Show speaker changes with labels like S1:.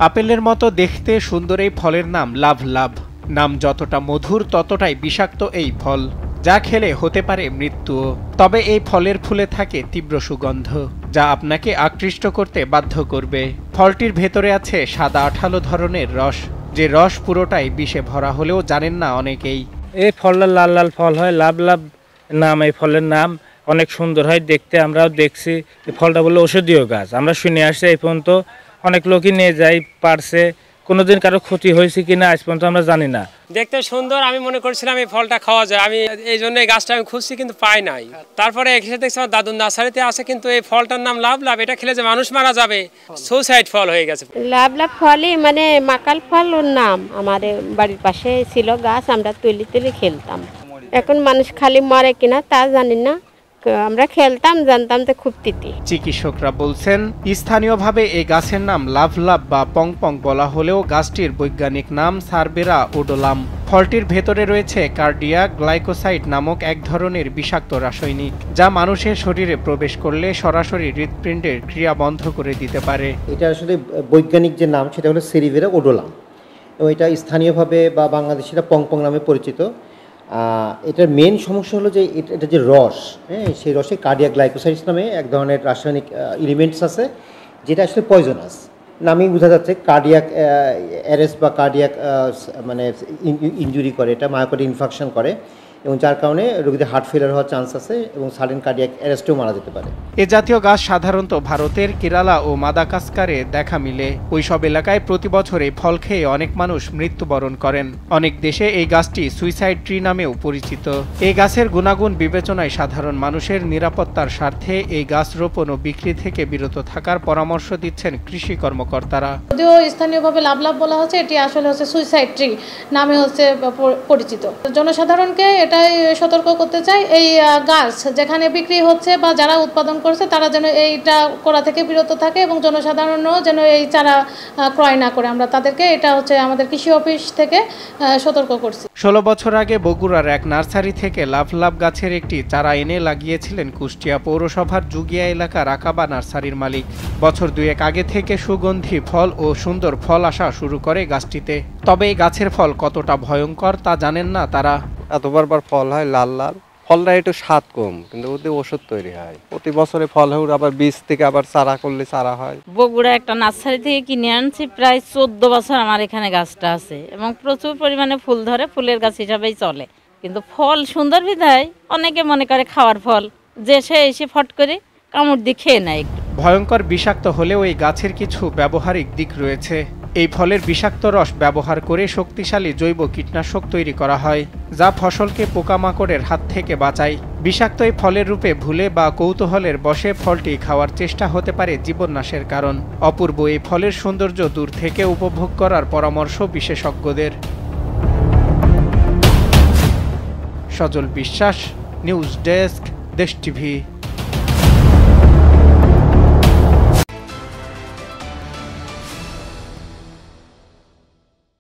S1: আপেলের মতো দেখতে সুন্দর এই ফলের নাম লাভ লাভ। নাম যতটা মধুর ততটাই বিষাক্ত এই ফল, যা খেলে হতে পারে মৃত্যুও। তবে এই ফলের ফুলে থাকে তীব্র সুগন্ধ, যা আপনাকে আকৃষ্ট করতে বাধ্য করবে। ফলটির ভেতরে আছে সাদা আঠালো ধরনের রস, যে রস পুরোটাই বিষে ভরা হলেও জানেন না অনেকেই।
S2: এই ফলটা লাল লাল ফল হয়, লাভ লাভ নাম এই ফলের নাম। অনেক সুন্দর হয় দেখতে, আমরাও দেখছি। এই ফলটা বলে ঔষধীয় গাছ, আমরা শুনে আসছি। এই পর্যন্ত অনেক লোকই নিয়ে যায়, পারছে। কোনোদিন কারো ক্ষতি হয়েছে কিনা আজ পর্যন্ত আমরা জানি না।
S3: দেখতে সুন্দর, আমি মনে করছিলাম এই ফলটা খাওয়া যায়। আমি এই জন্য এই গাছটা আমি খুঁজছি কিন্তু পাই নাই। তারপরে এসে দেখছি আমার দাদুর নার্সারিতে আছে, কিন্তু এই ফলটার নাম লাভ লাভ। এটা খেলে যে মানুষ মারা যাবে, সুসাইড ফল হয়ে গেছে।
S4: লাভ লাভ ফলই মানে মাকাল ফল ওর নাম। আমাদের বাড়ির পাশে ছিল গাছ, আমরা তুলি তুলি খেলতাম। এখন মানুষ খালি মরে কিনা তা জানি না, আমরা খেলতাম, জানতাম তো খুব তিতি।
S1: চিকিৎসকরা বলছেন স্থানীয়ভাবে এই গাছের নাম লাভ লাভ বা পং পং বলা হলেও গাছটির বৈজ্ঞানিক নাম সারবেরা ওডোলাম। ফলটির ভেতরে রয়েছে কার্ডিয়াক গ্লাইকোসাইড নামক এক ধরনের বিষাক্ত রাসায়নিক, যা মানুষের শরীরে প্রবেশ করলে সরাসরি হৃৎপিণ্ডের ক্রিয়া বন্ধ করে দিতে পারে।
S5: এটা আসলে বৈজ্ঞানিক যে নাম সেটা হলো সেরিভেরা ওডোলাম, এবং এটা স্থানীয়ভাবে বা বাংলাদেশিরা পং পং নামে পরিচিত। এটার মেন সমস্যা হলো যে এটা যে রস, হ্যাঁ, সেই রসে কার্ডিয়াক গ্লাইকোসাইডস নামে এক ধরনের রাসায়নিক এলিমেন্টস আছে, যেটা আসলে পয়জনাস। নামেই বোঝা যাচ্ছে কার্ডিয়াক অ্যারেস্ট বা কার্ডিয়াক মানে ইনজুরি করে, এটা মায়োকার্ডিয়াল ইনফাকশন করে, এবং যার কারণে রোগীদের হার্ট ফেলিয়ার হওয়ার চান্স আছে এবং সাডেন কার্ডিয়াক অ্যারেস্টেও মারা যেতে পারে।
S1: এ জাতীয় গাছ সাধারণত ভারতের কেরালা ও মাদাগাস্কারে দেখা মিলে। ওইসব এলাকায় প্রতি বছর এই ফল খেয়ে অনেক মানুষ মৃত্যুবরণ করেন। অনেক দেশে এই গাছটি সুইসাইড ট্রি নামেও পরিচিত। এই গাছের গুণাগুণ বিবেচনায় সাধারণ মানুষের নিরাপত্তার স্বার্থে এই গাছ রোপণ ও বিক্রি থেকে বিরত থাকার পরামর্শ দিচ্ছেন কৃষি কর্মকর্তারা।
S6: যদিও স্থানীয়ভাবে লাভ লাভ বলা হচ্ছে, এটি আসলে হচ্ছে সুইসাইড ট্রি নামে হচ্ছে পরিচিত। জনসাধারণকে এটাই সতর্ক করতে চাই, এই গাছ যেখানে বিক্রি হচ্ছে বা যারা উৎপাদন করছে তারা যেন এইটা করা থেকে বিরত থাকে, এবং জনসাধারণও যেন এই চারা ক্রয় না করে। আমরা তাদেরকে এটা হচ্ছে আমাদের কৃষি অফিস থেকে সতর্ক করছি।
S1: 16 বছর আগে বগুড়ার এক নার্সারি থেকে লাভ লাভ গাছের একটি চারা এনে লাগিয়েছিলেন কুষ্টিয়া পৌরসভার জুগিয়া এলাকার আকাবা নার্সারির মালিক। বছর দুয়েক আগে থেকে সুগন্ধি ফল ও সুন্দর ফল আসা শুরু করে গাছটিতে। তবে এই গাছের ফল কতটা ভয়ঙ্কর তা জানেন না তারা।
S7: এত বারবার ফল হয় লাল লাল, ফলটা একটু স্বাদ কম, কিন্তু ওতে ওষুধ তৈরি হয়। প্রতি বছরে ফল হয়, আবার বীজ থেকে আবার চারা করলে চারা হয়।
S8: বগুড়া একটা নার্সারি থেকে কিনে আনছি, প্রায় 14 বছর আমার এখানে গাছটা আছে এবং প্রচুর পরিমাণে ফুল ধরে, ফুলের গাছ হিসাবেই চলে। কিন্তু ফল সুন্দর বিধায় অনেকে মনে করে খাওয়ার ফল, যে সে এসে ফট করে কামড় দিয়ে খেয়ে নেয়।
S1: ভয়ঙ্কর বিষাক্ত হলেও এই গাছের কিছু ব্যবহারিক দিক রয়েছে। এই ফলের বিষাক্ত রস ব্যবহার করে শক্তিশালী জৈব কীটনাশক তৈরি করা হয়, যা ফসলকে পোকামাকড়ের হাত থেকে বাঁচায়। বিষাক্ত এই ফলের রূপে ভুলে বা কৌতূহলের বশে ফলটি খাওয়ার চেষ্টা হতে পারে জীবননাশের কারণ। অপূর্ব এই ফলের সৌন্দর্য দূর থেকে উপভোগ করার পরামর্শ বিশেষজ্ঞদের। সজল বিশ্বাস, নিউজ ডেস্ক, দেশ টিভি।